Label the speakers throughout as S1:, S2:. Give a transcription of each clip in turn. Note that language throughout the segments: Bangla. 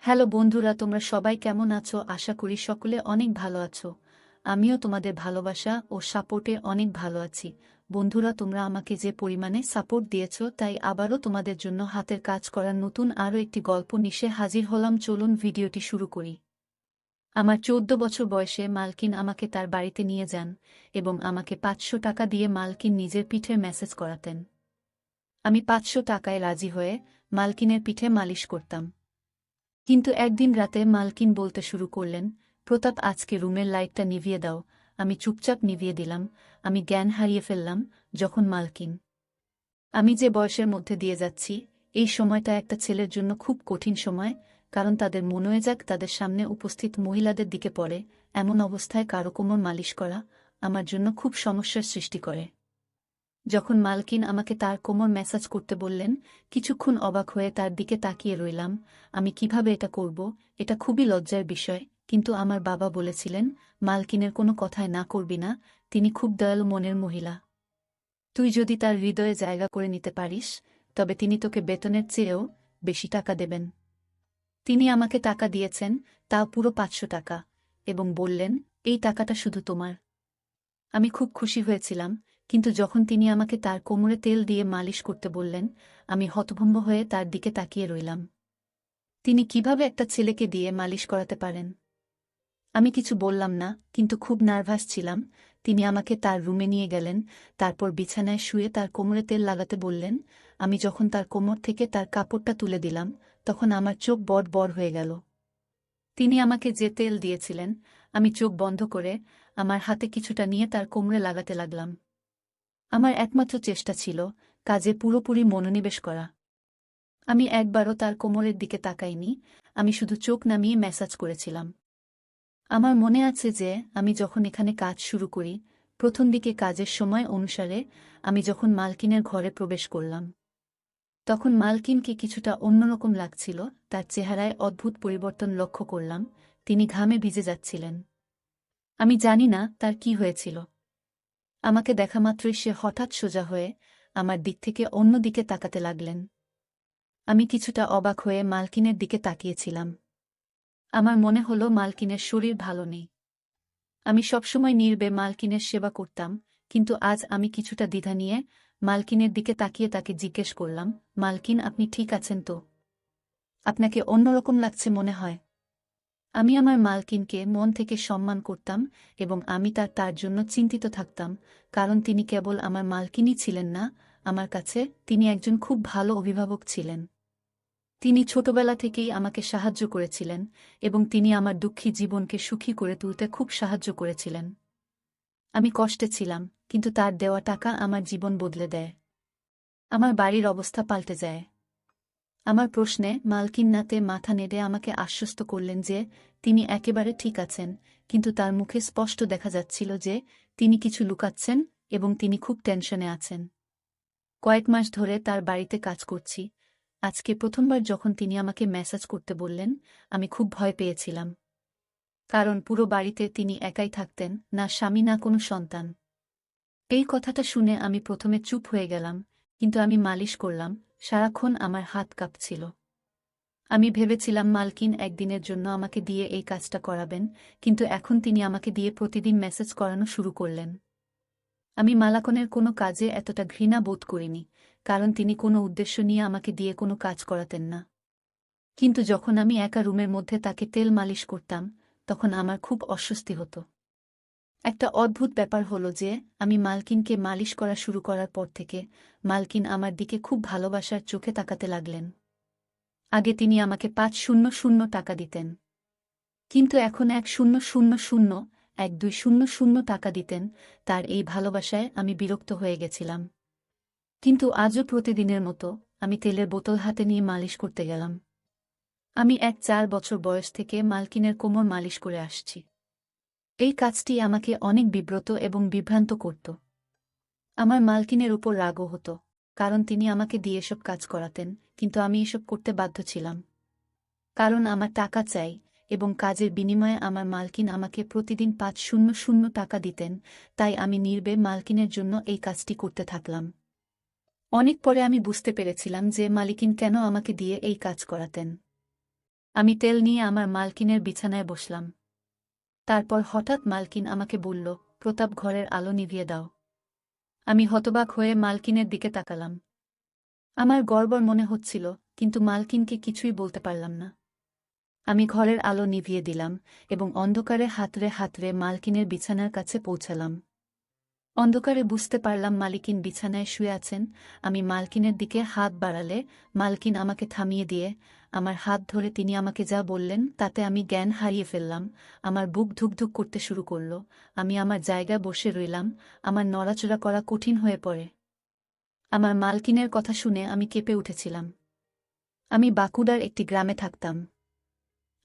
S1: হ্যালো বন্ধুরা, তোমরা সবাই কেমন আছো? আশা করি সকলে অনেক ভালো আছো। আমিও তোমাদের ভালোবাসা ও সাপোর্টে অনেক ভালো আছি। বন্ধুরা, তোমরা আমাকে যে পরিমাণে সাপোর্ট দিয়েছো, তাই আবারও তোমাদের জন্য হাতের কাজ করার নতুন আরও একটি গল্প নিয়ে হাজির হলাম। চলুন ভিডিওটি শুরু করি। আমার 14 বছর বয়সে মালকিন আমাকে তার বাড়িতে নিয়ে যান এবং আমাকে 500 টাকা দিয়ে মালকিন নিজের পিঠের ম্যাসেজ করাতেন। আমি 500 টাকায় রাজি হয়ে মালকিনের পিঠে মালিশ করতাম। কিন্তু একদিন রাতে মালকিন বলতে শুরু করলেন, প্রতাপ, আজকে রুমের লাইটটা নিভিয়ে দাও। আমি চুপচাপ নিভিয়ে দিলাম। আমি জ্ঞান হারিয়ে ফেললাম যখন মালকিন, আমি যে বয়সের মধ্যে দিয়ে যাচ্ছি, এই সময়টা একটা ছেলের জন্য খুব কঠিন সময়, কারণ তাদের মনোযোগ তাদের সামনে উপস্থিত মহিলাদের দিকে পড়ে। এমন অবস্থায় কারো কোমর মালিশ করা আমার জন্য খুব সমস্যার সৃষ্টি করে। যখন মালকিন আমাকে তার কোমর ম্যাসাজ করতে বললেন, কিছুক্ষণ অবাক হয়ে তার দিকে তাকিয়ে রইলাম। আমি কিভাবে এটা করব, এটা খুবই লজ্জার বিষয়, কিন্তু আমার বাবা বলেছিলেন, মালকিনের কোনো কথায় না করবি না, তিনি খুব দয়ালু মনের মহিলা। তুই যদি তার হৃদয়ে জায়গা করে নিতে পারিস, তবে তিনি তোকে বেতনের চেয়েও বেশি টাকা দেবেন। তিনি আমাকে টাকা দিয়েছেন, তা পুরো 500 টাকা, এবং বললেন, এই টাকাটা শুধু তোমার। আমি খুব খুশি হয়েছিলাম, কিন্তু যখন তিনি আমাকে তার কোমরে তেল দিয়ে মালিশ করতে বললেন, আমি হতভম্ব হয়ে তার দিকে তাকিয়ে রইলাম। তিনি কিভাবে একটা ছেলেকে দিয়ে মালিশ করাতে পারেন? আমি কিছু বললাম না, কিন্তু খুব নার্ভাস ছিলাম। তিনি আমাকে তার রুমে নিয়ে গেলেন, তারপর বিছানায় শুয়ে তার কোমরে তেল লাগাতে বললেন। আমি যখন তার কোমর থেকে তার কাপড়টা তুলে দিলাম, তখন আমার চোখ বড় বড় হয়ে গেল। তিনি আমাকে যে তেল দিয়েছিলেন, আমি চোখ বন্ধ করে আমার হাতে কিছুটা নিয়ে তার কোমরে লাগাতে লাগলাম। আমার একমাত্র চেষ্টা ছিল কাজে পুরোপুরি মনোনিবেশ করা। আমি একবারও তার কোমরের দিকে তাকাইনি, আমি শুধু চোখ নামিয়ে ম্যাসাজ করেছিলাম। আমার মনে আছে যে আমি যখন এখানে কাজ শুরু করি, প্রথম দিকে কাজের সময় অনুসারে আমি যখন মালকিনের ঘরে প্রবেশ করলাম, তখন মালকিনকে কিছুটা অন্যরকম লাগছিল। তার চেহারায় অদ্ভুত পরিবর্তন লক্ষ্য করলাম। তিনি ঘামে ভিজে যাচ্ছিলেন। আমি জানি না তার কি হয়েছিল। আমাকে দেখামাত্রই সে হঠাৎ সোজা হয়ে আমার দিক থেকে অন্য দিকে তাকাতে লাগলেন। আমি কিছুটা অবাক হয়ে মালকিনের দিকে তাকিয়েছিলাম। আমার মনে হলো মালকিনের শরীর ভালো নেই। আমি সবসময় নীরবে মালকিনের সেবা করতাম, কিন্তু আজ আমি কিছুটা দ্বিধা নিয়ে মালকিনের দিকে তাকিয়ে তাকে জিজ্ঞেস করলাম, মালকিন, আপনি ঠিক আছেন তো? আপনাকে অন্যরকম লাগছে মনে হয়। আমি আমার মালকিনকে মন থেকে সম্মান করতাম এবং আমি তার জন্য চিন্তিত থাকতাম, কারণ তিনি কেবল আমার মালকিনই ছিলেন না, আমার কাছে তিনি একজন খুব ভালো অভিভাবক ছিলেন। তিনি ছোটবেলা থেকেই আমাকে সাহায্য করেছিলেন এবং তিনি আমার দুঃখী জীবনকে সুখী করে তুলতে খুব সাহায্য করেছিলেন। আমি কষ্টে ছিলাম, কিন্তু তার দেওয়া টাকা আমার জীবন বদলে দেয়। আমার বাড়ির অবস্থা পাল্টে যায়। আমার প্রশ্নে মালকিন নাতে মাথা নেড়ে আমাকে আশ্বস্ত করলেন যে তিনি একেবারে ঠিক আছেন, কিন্তু তার মুখে স্পষ্ট দেখা যাচ্ছিল যে তিনি কিছু লুকাচ্ছেন এবং তিনি খুব টেনশনে আছেন। কয়েক মাস ধরে তার বাড়িতে কাজ করছি। আজকে প্রথমবার যখন তিনি আমাকে ম্যাসাজ করতে বললেন, আমি খুব ভয় পেয়েছিলাম। কারণ পুরো বাড়িতে তিনি একাই থাকতেন, না স্বামী না কোনো সন্তান। এই কথাটা শুনে আমি প্রথমে চুপ হয়ে গেলাম, কিন্তু আমি মালিশ করলাম, সারাক্ষণ আমার হাত কাঁপছিল। আমি ভেবেছিলাম মালকিন একদিনের জন্য আমাকে দিয়ে এই কাজটা করাবেন, কিন্তু এখন তিনি আমাকে দিয়ে প্রতিদিন মেসেজ করানো শুরু করলেন। আমি মালাকনের কোনো কাজে এতটা ঘৃণা বোধ করিনি, কারণ তিনি কোনো উদ্দেশ্য নিয়ে আমাকে দিয়ে কোনো কাজ করাতেন না। কিন্তু যখন আমি একা রুমের মধ্যে তাকে তেল মালিশ করতাম, তখন আমার খুব অস্বস্তি হতো। একটা অদ্ভুত ব্যাপার হলো যে আমি মালকিনকে মালিশ করা শুরু করার পর থেকে মালকিন আমার দিকে খুব ভালোবাসার চোখে তাকাতে লাগলেন। আগে তিনি আমাকে 500 টাকা দিতেন, কিন্তু এখন 1000 1200 টাকা দিতেন। তার এই ভালোবাসায় আমি বিরক্ত হয়ে গেছিলাম। কিন্তু আজও প্রতিদিনের মতো আমি তেলের বোতল হাতে নিয়ে মালিশ করতে গেলাম। আমি 4 বছর বয়স থেকে মালকিনের কোমর মালিশ করে আসছি। এই কাজটি আমাকে অনেক বিব্রত এবং বিভ্রান্ত করত। আমার মালকিনের উপর রাগও হতো, কারণ তিনি আমাকে দিয়ে এসব কাজ করাতেন, কিন্তু আমি এসব করতে বাধ্য ছিলাম। কারণ আমার টাকা চাই, এবং কাজের বিনিময়ে আমার মালকিন আমাকে প্রতিদিন 500 টাকা দিতেন, তাই আমি নীরবে মালকিনের জন্য এই কাজটি করতে থাকলাম। অনেক পরে আমি বুঝতে পেরেছিলাম যে মালিকিন কেন আমাকে দিয়ে এই কাজ করাতেন। আমি তেল নিয়ে আমার মালকিনের বিছানায় বসলাম। তারপর হঠাৎ মালকিন আমাকে বলল, প্রতাপ, ঘরের আলো নিভিয়ে দাও। আমি হতবাক হয়ে মালকিনের দিকে তাকালাম। আমার গড়বড় মনে হচ্ছিল, কিন্তু মালকিনকে কিছুই বলতে পারলাম না। আমি ঘরের আলো নিভিয়ে দিলাম এবং অন্ধকারে হাতড়ে হাতড়ে মালকিনের বিছানার কাছে পৌঁছালাম। অন্ধকারে বুঝতে পারলাম মালকিন বিছানায় শুয়ে আছেন। আমি মালকিনের দিকে হাত বাড়ালে মালকিন আমাকে থামিয়ে দিয়ে আমার হাত ধরে তিনি আমাকে যা বললেন তাতে আমি জ্ঞান হারিয়ে ফেললাম। আমার বুক ধুকধুক করতে শুরু করল। আমি আমার জায়গায় বসে রইলাম। আমার নড়াচড়া করা কঠিন হয়ে পড়ে। আমার মালকিনের কথা শুনে আমি কেঁপে উঠেছিলাম। আমি বাঁকুড়ার একটি গ্রামে থাকতাম।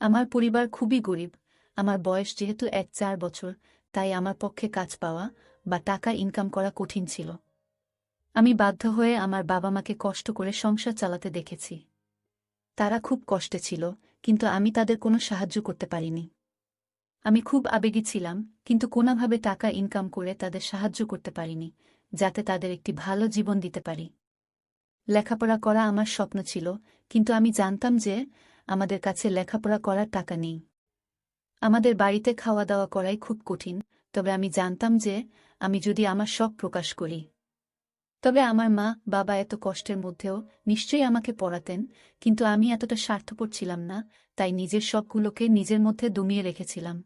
S1: আমার পরিবার খুবই গরিব। আমার বয়স যেহেতু 4 বছর, তাই আমার পক্ষে কাজ পাওয়া বা টাকা ইনকাম করা কঠিন ছিল। আমি বাধ্য হয়ে আমার বাবা মাকে কষ্ট করে সংসার চালাতে দেখেছি। তারা খুব কষ্টে ছিল, কিন্তু আমি তাদের কোনো সাহায্য করতে পারিনি। আমি খুব আবেগী ছিলাম, কিন্তু কোনোভাবে টাকা ইনকাম করে তাদের সাহায্য করতে পারিনি, যাতে তাদের একটি ভালো জীবন দিতে পারি। লেখাপড়া করা আমার স্বপ্ন ছিল, কিন্তু আমি জানতাম যে আমাদের কাছে লেখাপড়া করার টাকা নেই। আমাদের বাড়িতে খাওয়া দাওয়া করাই খুব কঠিন, তবে আমি জানতাম যে আমি যদি আমার শখ প্রকাশ করি, তবে আমার মা বাবা এত কষ্টের মধ্যেও নিশ্চয়ই আমাকে পড়াতেন। কিন্তু আমি এতটা স্বার্থপর ছিলাম না, তাই নিজের শখগুলোকে নিজের মধ্যে দমিয়ে রেখেছিলাম।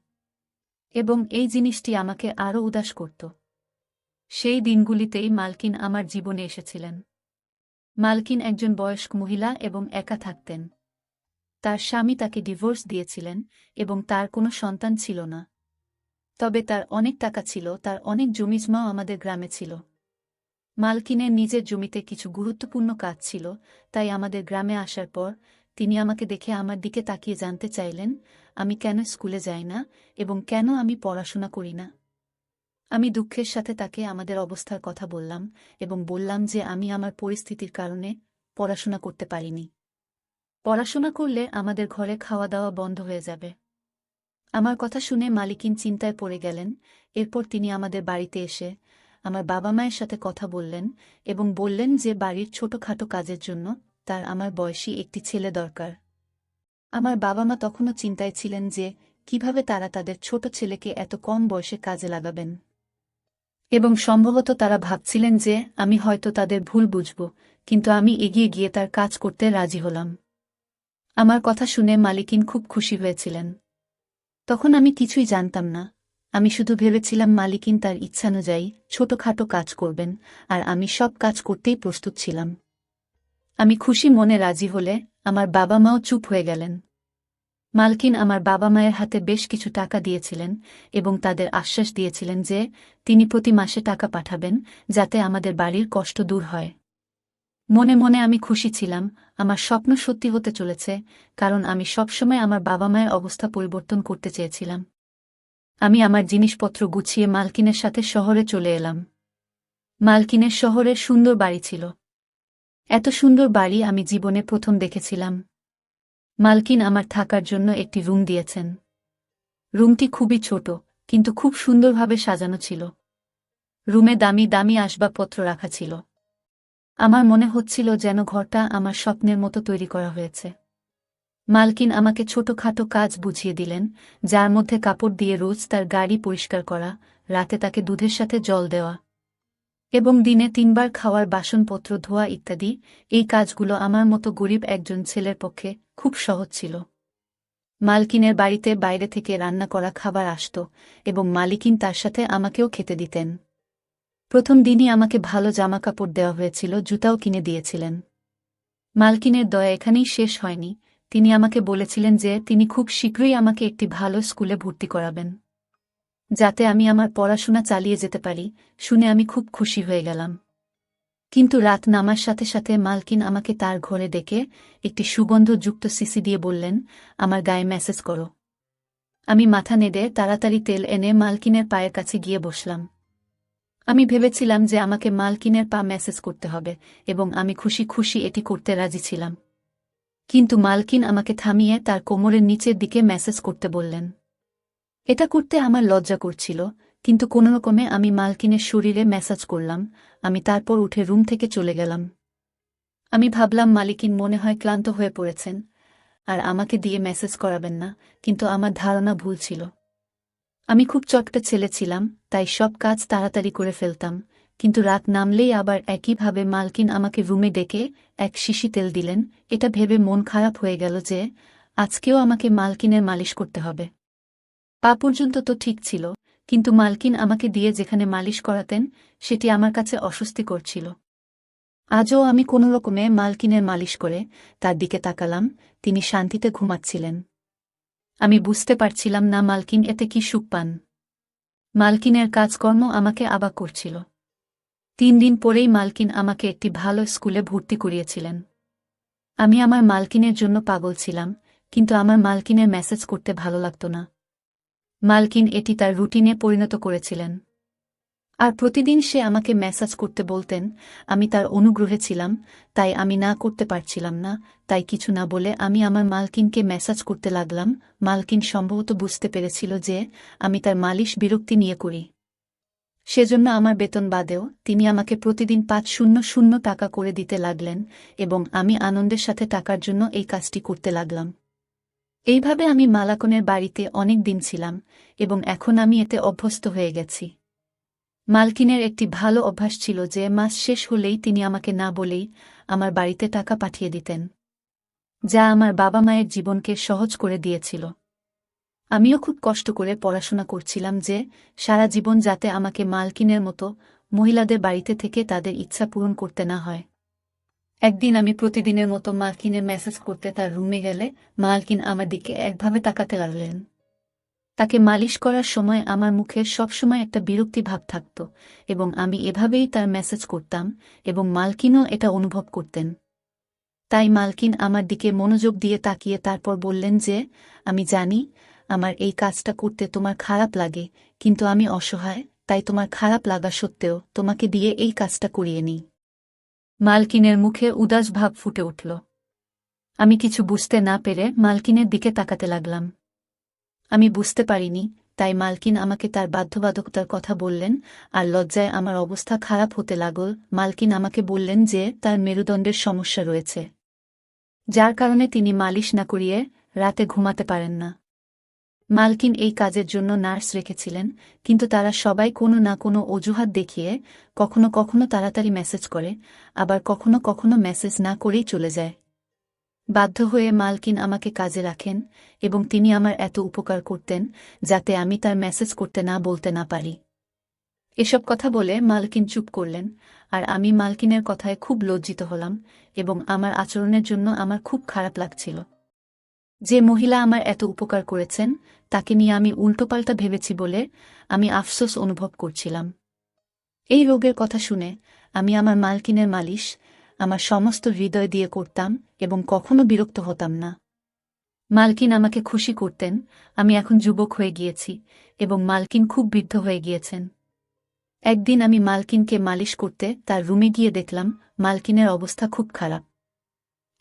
S1: এবং এই জিনিসটি আমাকে আরও উদাস করত। সেই দিনগুলিতেই মালকিন আমার জীবনে এসেছিলেন। মালকিন একজন বয়স্ক মহিলা এবং একা থাকতেন। তার স্বামী তাকে ডিভোর্স দিয়েছিলেন এবং তার কোনো সন্তান ছিল না। তবে তার অনেক টাকা ছিল, তার অনেক জমিজমাও আমাদের গ্রামে ছিল। মালকিনের নিজের জমিতে কিছু গুরুত্বপূর্ণ কাজ ছিল, তাই আমাদের গ্রামে আসার পর তিনি আমাকে দেখে আমার দিকে তাকিয়ে জানতে চাইলেন আমি কেন স্কুলে যাই না এবং কেন আমি পড়াশোনা করি না। আমি দুঃখের সাথে তাকে আমাদের অবস্থার কথা বললাম এবং বললাম যে আমি আমার পরিস্থিতির কারণে পড়াশোনা করতে পারিনি। পড়াশোনা করলে আমাদের ঘরে খাওয়া দাওয়া বন্ধ হয়ে যাবে। আমার কথা শুনে মালিকিন চিন্তায় পড়ে গেলেন। এরপর তিনি আমাদের বাড়িতে এসে আমার বাবা মায়ের সাথে কথা বললেন এবং বললেন যে বাড়ির ছোটখাটো কাজের জন্য তার আমার বয়সী একটি ছেলে দরকার। আমার বাবা মা তখনও চিন্তায় ছিলেন যে কিভাবে তারা তাদের ছোট ছেলেকে এত কম বয়সে কাজে লাগাবেন, এবং সম্ভবত তারা ভাবছিলেন যে আমি হয়তো তাদের ভুল বুঝব, কিন্তু আমি এগিয়ে গিয়ে তার কাজ করতে রাজি হলাম। আমার কথা শুনে মালিকিন খুব খুশি হয়েছিলেন। তখন আমি কিছুই জানতাম না। আমি শুধু ভেবেছিলাম মালিকিন তার ইচ্ছানুযায়ী ছোটখাটো কাজ করবেন, আর আমি সব কাজ করতেই প্রস্তুত ছিলাম। আমি খুশি মনে রাজি হলে আমার বাবা মাও চুপ হয়ে গেলেন। মালকিন আমার বাবা মায়ের হাতে বেশ কিছু টাকা দিয়েছিলেন এবং তাদের আশ্বাস দিয়েছিলেন যে তিনি প্রতি মাসে টাকা পাঠাবেন, যাতে আমাদের বাড়ির কষ্ট দূর হয়। মনে মনে আমি খুশি ছিলাম, আমার স্বপ্ন সত্যি হতে চলেছে, কারণ আমি সবসময় আমার বাবা মায়ের অবস্থা পরিবর্তন করতে চেয়েছিলাম। আমি আমার জিনিসপত্র গুছিয়ে মালকিনের সাথে শহরে চলে এলাম। মালকিনের শহরে সুন্দর বাড়ি ছিল। এত সুন্দর বাড়ি আমি জীবনে প্রথম দেখেছিলাম। মালকিন আমার থাকার জন্য একটি রুম দিয়েছেন। রুমটি খুবই ছোট, কিন্তু খুব সুন্দরভাবে সাজানো ছিল। রুমে দামি দামি আসবাবপত্র রাখা ছিল। আমার মনে হচ্ছিল যেন ঘরটা আমার স্বপ্নের মতো তৈরি করা হয়েছে। মালকিন আমাকে ছোটখাটো কাজ বুঝিয়ে দিলেন, যার মধ্যে কাপড় দিয়ে রোজ তার গাড়ি পরিষ্কার করা, রাতে তাকে দুধের সাথে জল দেওয়া এবং দিনে 3 বার খাওয়ার বাসনপত্র ধোয়া ইত্যাদি। এই কাজগুলো আমার মতো গরিব একজন ছেলের পক্ষে খুব সহজ ছিল। মালকিনের বাড়িতে বাইরে থেকে রান্না করা খাবার আসত এবং মালিকিন তার সাথে আমাকেও খেতে দিতেন। প্রথম দিনই আমাকে ভালো জামাকাপড় দেওয়া হয়েছিল, জুতাও কিনে দিয়েছিলেন। মালকিনের দয়া এখানেই শেষ হয়নি। তিনি আমাকে বলেছিলেন যে তিনি খুব শীঘ্রই আমাকে একটি ভালো স্কুলে ভর্তি করাবেন, যাতে আমি আমার পড়াশোনা চালিয়ে যেতে পারি। শুনে আমি খুব খুশি হয়ে গেলাম। কিন্তু রাত নামার সাথে সাথে মালকিন আমাকে তার ঘরে ডেকে একটি সুগন্ধযুক্ত সিসি দিয়ে বললেন, আমার গায়ে ম্যাসেজ করো। আমি মাথা নেড়ে তাড়াতাড়ি তেল এনে মালকিনের পায়ের কাছে গিয়ে বসলাম। আমি ভেবেছিলাম যে আমাকে মালকিনের পা ম্যাসেজ করতে হবে, এবং আমি খুশি খুশি এটি করতে রাজি ছিলাম। কিন্তু মালকিন আমাকে থামিয়ে তার কোমরের নিচের দিকে ম্যাসেজ করতে বললেন। এটা করতে আমার লজ্জা করছিল, কিন্তু কোনোরকমে আমি মালকিনের শরীরে ম্যাসাজ করলাম। আমি তারপর উঠে রুম থেকে চলে গেলাম। আমি ভাবলাম মালকিন মনে হয় ক্লান্ত হয়ে পড়েছেন। আর আমাকে দিয়ে মেসেজ করাবেন না, কিন্তু আমার ধারণা ভুল ছিল। আমি খুব চটকা ছেলে ছিলাম, তাই সব কাজ তাড়াতাড়ি করে ফেলতাম, কিন্তু রাত নামলেই আবার একইভাবে মালকিন আমাকে রুমে ডেকে এক শিশি তেল দিলেন। এটা ভেবে মন খারাপ হয়ে গেল যে আজকেও আমাকে মালকিনের মালিশ করতে হবে। পা পর্যন্ত তো ঠিক ছিল, কিন্তু মালকিন আমাকে দিয়ে যেখানে মালিশ করাতেন সেটি আমার কাছে অস্বস্তি করছিল। আজও আমি কোনোরকমে মালকিনের মালিশ করে তার দিকে তাকালাম। তিনি শান্তিতে ঘুমাচ্ছিলেন। আমি বুঝতে পারছিলাম না মালকিন এতে কি সুখ পান। মালকিনের কাজকর্ম আমাকে অবাক করছিল। 3 দিন পরেই মালকিন আমাকে একটি ভালো স্কুলে ভর্তি করিয়েছিলেন। আমি আমার মালকিনের জন্য পাগল ছিলাম, কিন্তু আমার মালকিনের মেসেজ করতে ভালো লাগত না। মালকিন এটি তার রুটিনে পরিণত করেছিলেন। আর প্রতিদিন সে আমাকে মেসেজ করতে বলতেন। আমি তার অনুগ্রহে ছিলাম, তাই আমি না করতে পারছিলাম না। তাই কিছু না বলে আমি আমার মালকিনকে মেসেজ করতে লাগলাম। মালকিন সম্ভবত বুঝতে পেরেছিল যে আমি তার মালিশ বিরক্তি নিয়ে করি। সেজন্য আমার বেতন বাদেও তিনি আমাকে প্রতিদিন 500 টাকা করে দিতে লাগলেন, এবং আমি আনন্দের সাথে টাকার জন্য এই কাজটি করতে লাগলাম। এইভাবে আমি মালাকনের বাড়িতে অনেক দিন ছিলাম, এবং এখন আমি এতে অভ্যস্ত হয়ে গেছি। মালকিনের একটি ভালো অভ্যাস ছিল যে মাস শেষ হলেই তিনি আমাকে না বলেই আমার বাড়িতে টাকা পাঠিয়ে দিতেন, যা আমার বাবা মায়ের জীবনকে সহজ করে দিয়েছিল। আমিও খুব কষ্ট করে পড়াশোনা করছিলাম যে সারা জীবন যাতে আমাকে মালকিনের মতো মহিলাদের বাড়িতে থেকে তাদের ইচ্ছা পূরণ করতে না হয়। একদিন আমি প্রতিদিনের মতো মালকিনের মেসেজ করতে তার রুমে গেলে মালকিন আমার দিকে একভাবে তাকাতে লাগলেন। তাকে মালিশ করার সময় আমার মুখে সবসময় একটা বিরক্তি ভাব থাকত, এবং আমি এভাবেই তার মেসেজ করতাম, এবং মালকিনও এটা অনুভব করতেন। তাই মালকিন আমার দিকে মনোযোগ দিয়ে তাকিয়ে তারপর বললেন যে আমি জানি আমার এই কাজটা করতে তোমার খারাপ লাগে, কিন্তু আমি অসহায়, তাই তোমার খারাপ লাগা সত্ত্বেও তোমাকে দিয়ে এই কাজটা করিয়ে নিই। মালকিনের মুখে উদাস ভাব ফুটে উঠল। আমি কিছু বুঝতে না পেরে মালকিনের দিকে তাকাতে লাগলাম। আমি বুঝতে পারিনি, তাই মালকিন আমাকে তার বাধ্যবাধকতার কথা বললেন, আর লজ্জায় আমার অবস্থা খারাপ হতে লাগল। মালকিন আমাকে বললেন যে তার মেরুদণ্ডের সমস্যা রয়েছে, যার কারণে তিনি মালিশ না করিয়ে রাতে ঘুমাতে পারেন না। মালকিন এই কাজের জন্য নার্স রেখেছিলেন, কিন্তু তারা সবাই কোনো না কোনো অজুহাত দেখিয়ে কখনো কখনো তাড়াতাড়ি মেসেজ করে, আবার কখনো কখনো মেসেজ না করেই চলে যায়। বাধ্য হয়ে মালকিন আমাকে কাজে রাখেন, এবং তিনি আমার এত উপকার করতেন যাতে আমি তার মেসেজ করতে না বলতে না পারি। এসব কথা বলে মালকিন চুপ করলেন, আর আমি মালকিনের কথায় খুব লজ্জিত হলাম, এবং আমার আচরণের জন্য আমার খুব খারাপ লাগছিল। যে মহিলা আমার এত উপকার করেছেন তাকে নিয়ে আমি উল্টোপাল্টা ভেবেছি বলে আমি আফসোস অনুভব করছিলাম। এই রোগের কথা শুনে আমি আমার মালকিনের মালিশ আমার সমস্ত হৃদয় দিয়ে করতাম, এবং কখনো বিরক্ত হতাম না। মালকিন আমাকে খুশি করতেন। আমি এখন যুবক হয়ে গিয়েছি, এবং মালকিন খুব বৃদ্ধ হয়ে গিয়েছেন। একদিন আমি মালকিনকে মালিশ করতে তার রুমে গিয়ে দেখলাম মালকিনের অবস্থা খুব খারাপ।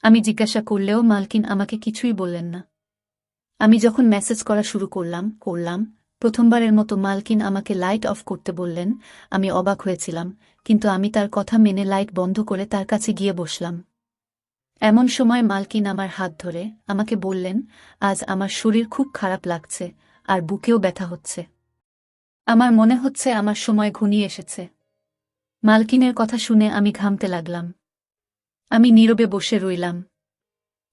S1: আমি জিজ্ঞাসা করলেও মালকিন আমাকে কিছুই বললেন না। আমি যখন মেসেজ করা শুরু করলাম, প্রথমবারের মতো মালকিন আমাকে লাইট অফ করতে বললেন। আমি অবাক হয়েছিলাম, কিন্তু আমি তার কথা মেনে লাইট বন্ধ করে তার কাছে গিয়ে বসলাম। এমন সময় মালকিন আমার হাত ধরে আমাকে বললেন, আজ আমার শরীর খুব খারাপ লাগছে, আর বুকেও ব্যথা হচ্ছে। আমার মনে হচ্ছে আমার সময় ঘনিয়ে এসেছে। মালকিনের কথা শুনে আমি ঘামতে লাগলাম। আমি নীরবে বসে রইলাম।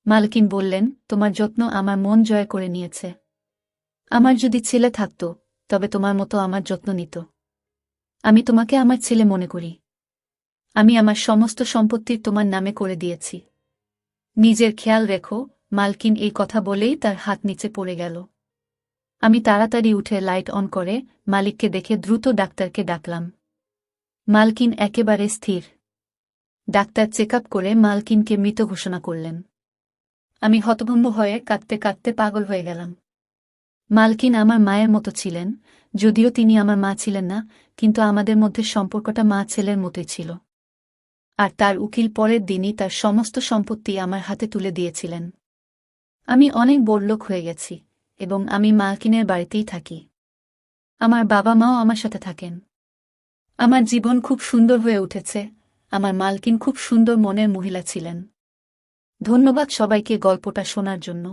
S1: মালকিন বললেন, তোমার যত্ন আমার মন জয় করে নিয়েছে। আমার যদি ছেলে থাকত, তবে তোমার মতো আমার যত্ন নিত। আমি তোমাকে আমার ছেলে মনে করি। আমি আমার সমস্ত সম্পত্তি তোমার নামে করে দিয়েছি। নিজের খেয়াল রেখো। মালকিন এই কথা বলেই তার হাত নিচে পড়ে গেল। আমি তাড়াতাড়ি উঠে লাইট অন করে মালিককে দেখে দ্রুত ডাক্তারকে ডাকলাম। মালকিন একেবারে স্থির। ডাক্তার চেক আপ করে মালকিনকে মৃত ঘোষণা করলেন। আমি হতভম্ব হয়ে কাঁদতে কাঁদতে পাগল হয়ে গেলাম। মালকিন আমার মায়ের মতো ছিলেন, যদিও তিনি আমার মা ছিলেন না, কিন্তু আমাদের মধ্যে সম্পর্কটা মা ছেলের মতোই ছিল। আর তার উকিল পরের দিনই তার সমস্ত সম্পত্তি আমার হাতে তুলে দিয়েছিলেন। আমি অনেক বড়লোক হয়ে গেছি, এবং আমি মালকিনের বাড়িতেই থাকি। আমার বাবা মাও আমার সাথে থাকেন। আমার জীবন খুব সুন্দর হয়ে উঠেছে। আমার মালকিন খুব সুন্দর মনের মহিলা ছিলেন। ধন্যবাদ সবাইকে গল্পটা শোনার জন্য।